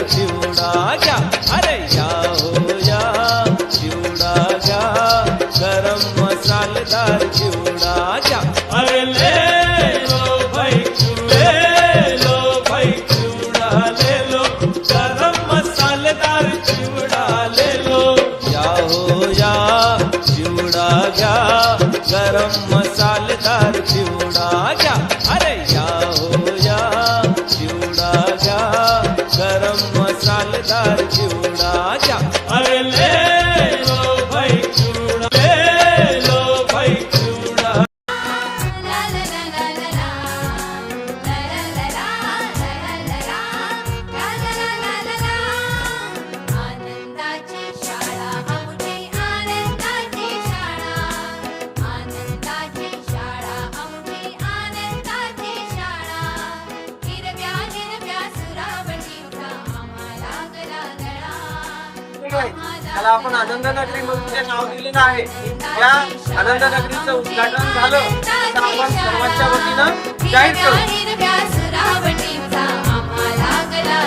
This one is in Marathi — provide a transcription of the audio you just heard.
चिवडा घ्या, अरे या हो या चिवडा घ्या, गरम मसालेदार चिवडा घ्या, अरे ले लो भाई चिवडा ले लो, गरम मसालेदार चिवडा ले लो, या हो या चिवडा घ्या, गरम मसालेदार चिवडा घ्या, अरे या हो या चिवडा घ्या, गरम मसालेदार चिवडा घ्या, अरे ले लो भाई चिवडा, ले लो भाई चिवडा. आनंदाची शाळा आमची आनंदाची शाळा, आनंदाची शाळा आमची आनंदाची शाळा, हिरव्या हिरव्या सुरावटीचा आम्हाला गळा. त्याला आपण आनंदनगरी म्हणून जे नाव दिलेलं आहे, या आनंदनगरीचं उद्घाटन झालं तर आपण सर्वांच्या वतीनं जाहीर करू. हिरव्या सुरावटीचा आम्हाला गळा.